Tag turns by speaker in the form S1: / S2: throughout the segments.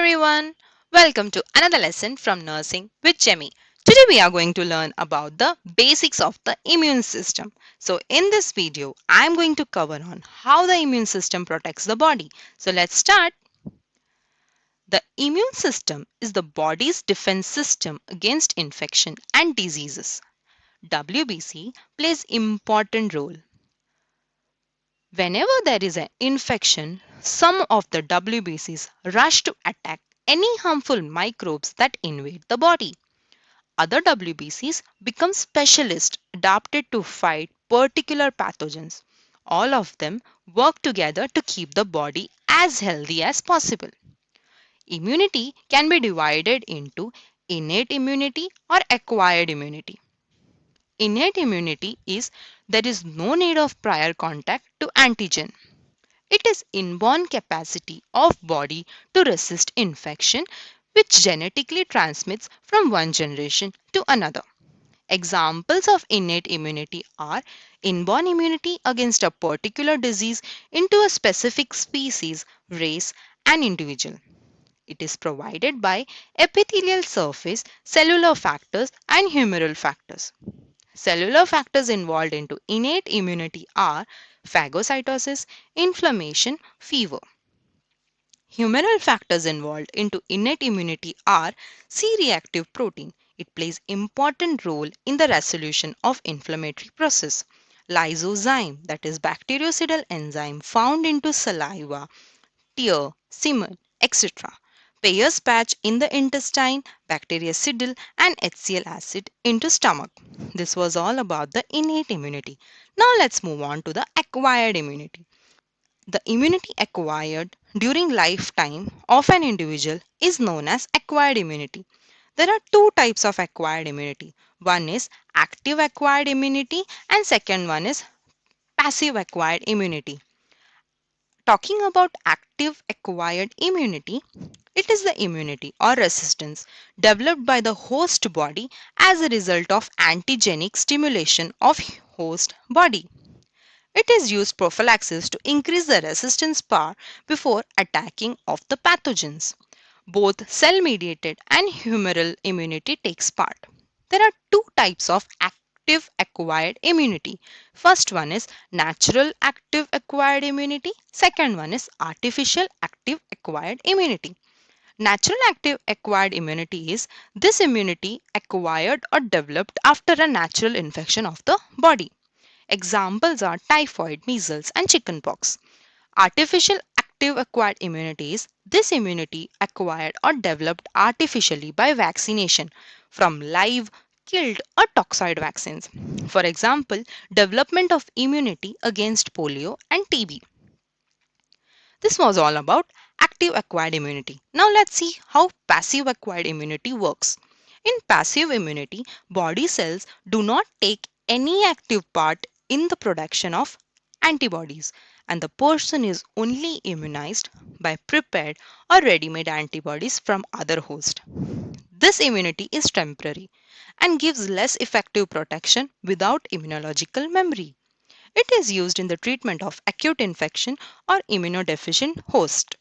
S1: everyone, welcome to another lesson from Nursing with Jemmy. Today we are going to learn about the basics of the immune system. So in this video, I am going to cover on how the immune system protects the body. So let's start. The immune system is the body's defense system against infection and diseases. WBC plays important role. Whenever there is an infection, some of the WBCs rush to attack any harmful microbes that invade the body. Other WBCs become specialists adapted to fight particular pathogens. All of them work together to keep the body as healthy as possible. Immunity can be divided into innate immunity or acquired immunity. Innate immunity is there is no need of prior contact to antigen. It is inborn capacity of body to resist infection which genetically transmits from one generation to another. Examples of innate immunity are inborn immunity against a particular disease into a specific species, race, and individual. It is provided by epithelial surface, cellular factors, and humoral factors. Cellular factors involved into innate immunity are phagocytosis, inflammation, fever. Humoral factors involved into innate immunity are C-reactive protein. It plays important role in the resolution of inflammatory process. Lysozyme, that is bactericidal enzyme found into saliva, tear, semen, etc. Peyer's patch in the intestine, bactericidal and HCl acid into stomach. This was all about the innate immunity. Now let's move on to the acquired immunity. The immunity acquired during lifetime of an individual is known as acquired immunity. There are two types of acquired immunity. One is active acquired immunity and second one is passive acquired immunity. Talking about active acquired immunity, it is the immunity or resistance developed by the host body as a result of antigenic stimulation of host body. It is used prophylaxis to increase the resistance power before attacking of the pathogens. Both cell-mediated and humoral immunity takes part. There are two types of active acquired immunity. First one is natural active acquired immunity. Second one is artificial active acquired immunity. Natural active acquired immunity is this immunity acquired or developed after a natural infection of the body. Examples are typhoid, measles, and chickenpox. Artificial active acquired immunity is this immunity acquired or developed artificially by vaccination from live, killed, or toxoid vaccines. For example, development of immunity against polio and TB. This was all about active acquired immunity. Now let's see how passive acquired immunity works. In passive immunity, body cells do not take any active part in the production of antibodies and the person is only immunized by prepared or ready-made antibodies from other hosts. This immunity is temporary and gives less effective protection without immunological memory. It is used in the treatment of acute infection or immunodeficient host.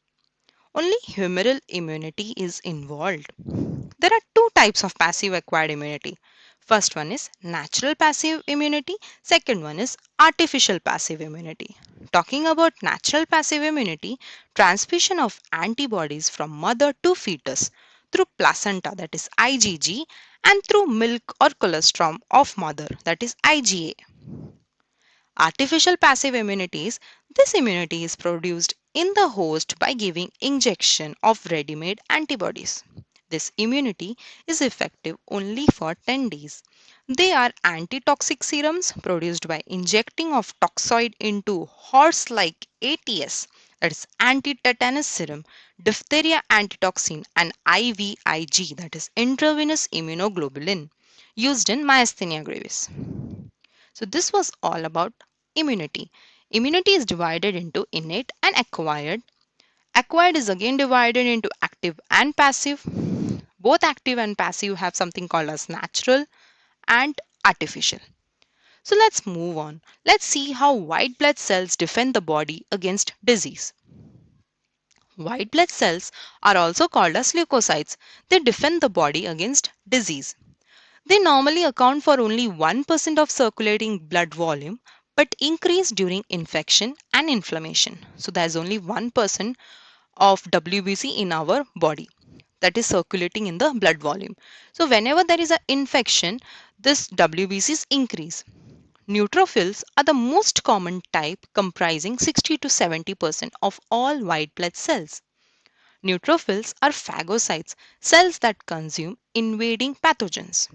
S1: Only humoral immunity is involved. There are two types of passive acquired immunity. First one is natural passive immunity. Second one is artificial passive immunity. Talking about natural passive immunity, transmission of antibodies from mother to fetus through placenta that is IgG and through milk or colostrum of mother that is IgA. Artificial passive immunities, this immunity is produced in the host by giving injection of ready-made antibodies. This immunity is effective only for 10 days. They are antitoxic serums produced by injecting of toxoid into horse-like ATS, that is anti-tetanus serum, diphtheria antitoxin and IVIG, that is intravenous immunoglobulin, used in myasthenia gravis. So this was all about immunity. Immunity is divided into innate and acquired. Acquired is again divided into active and passive. Both active and passive have something called as natural and artificial. So let's move on. Let's see how white blood cells defend the body against disease. White blood cells are also called as leukocytes. They defend the body against disease. They normally account for only 1% of circulating blood volume but increase during infection and inflammation. So there's only 1% of WBC in our body that is circulating in the blood volume. So whenever there is an infection, this WBCs increase. Neutrophils are the most common type comprising 60 to 70% of all white blood cells. Neutrophils are phagocytes, cells that consume invading pathogens.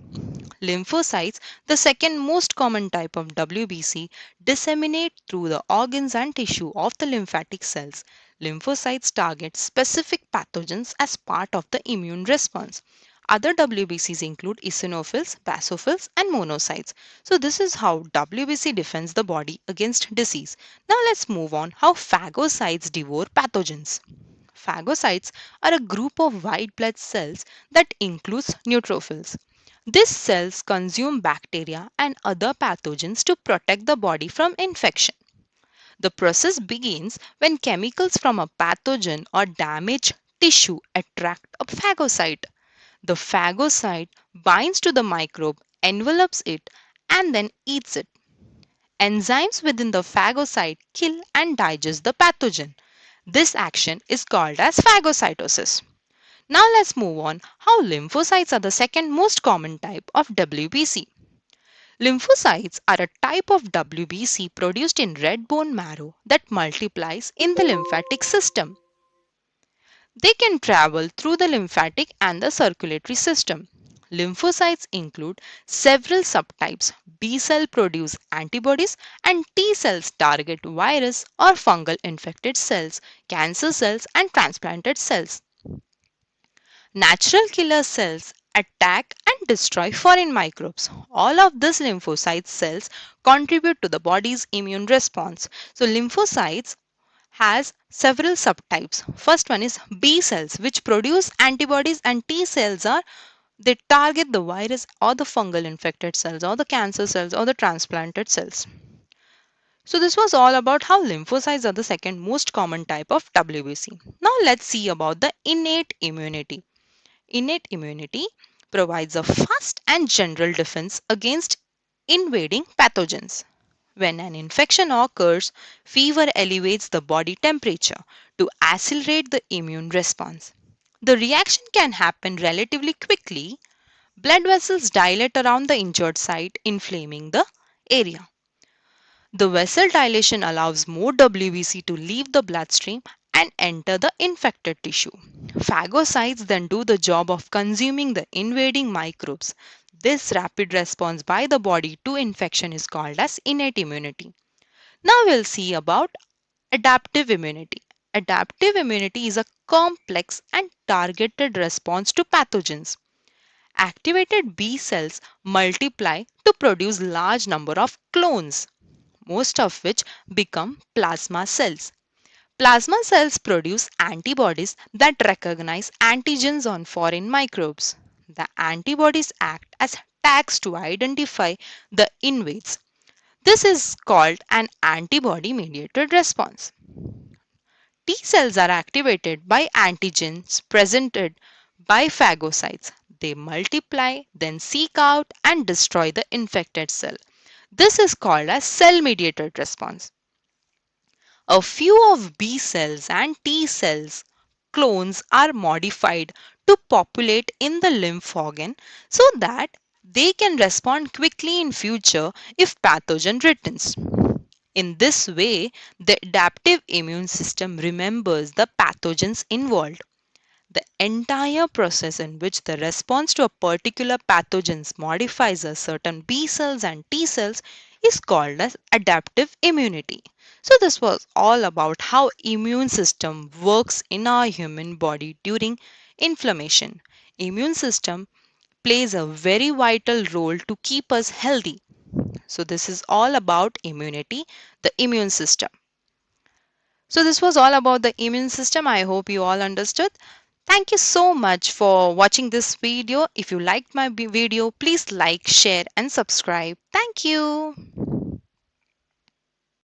S1: Lymphocytes, the second most common type of WBC, disseminate through the organs and tissue of the lymphatic cells. Lymphocytes target specific pathogens as part of the immune response. Other WBCs include eosinophils, basophils, and monocytes. So this is how WBC defends the body against disease. Now let's move on how phagocytes devour pathogens. Phagocytes are a group of white blood cells that includes neutrophils. These cells consume bacteria and other pathogens to protect the body from infection. The process begins when chemicals from a pathogen or damaged tissue attract a phagocyte. The phagocyte binds to the microbe, envelops it, and then eats it. Enzymes within the phagocyte kill and digest the pathogen. This action is called as phagocytosis. Now let's move on how lymphocytes are the second most common type of WBC. Lymphocytes are a type of WBC produced in red bone marrow that multiplies in the lymphatic system. They can travel through the lymphatic and the circulatory system. Lymphocytes include several subtypes. B cell produce antibodies and T cells target virus or fungal infected cells, cancer cells and transplanted cells. Natural killer cells attack and destroy foreign microbes. All of these lymphocyte cells contribute to the body's immune response. So lymphocytes has several subtypes. First one is B cells which produce antibodies, and T cells are they target the virus or the fungal infected cells or the cancer cells or the transplanted cells. So this was all about how lymphocytes are the second most common type of WBC. Now let's see about the innate immunity. Innate immunity provides a fast and general defense against invading pathogens. When an infection occurs, fever elevates the body temperature to accelerate the immune response. The reaction can happen relatively quickly. Blood vessels dilate around the injured site, inflaming the area. The vessel dilation allows more WBC to leave the bloodstream and enter the infected tissue. Phagocytes then do the job of consuming the invading microbes. This rapid response by the body to infection is called as innate immunity. Now we'll see about adaptive immunity. Adaptive immunity is a complex and targeted response to pathogens. Activated B cells multiply to produce large number of clones, most of which become plasma cells. Plasma cells produce antibodies that recognize antigens on foreign microbes. The antibodies act as tags to identify the invades. This is called an antibody mediated response. T cells are activated by antigens presented by phagocytes. They multiply, then seek out and destroy the infected cell. This is called as cell mediated response. A few of B cells and T cells clones are modified to populate in the lymph organ so that they can respond quickly in future if pathogen returns. In this way, the adaptive immune system remembers the pathogens involved. The entire process in which the response to a particular pathogen modifies a certain B cells and T cells is called as adaptive immunity. So this was all about how immune system works in our human body during inflammation. Immune system plays a very vital role to keep us healthy. So this is all about immunity, the immune system. So this was all about the immune system. I hope you all understood. Thank you so much for watching this video. If you liked my video, please like, share and subscribe. Thank you.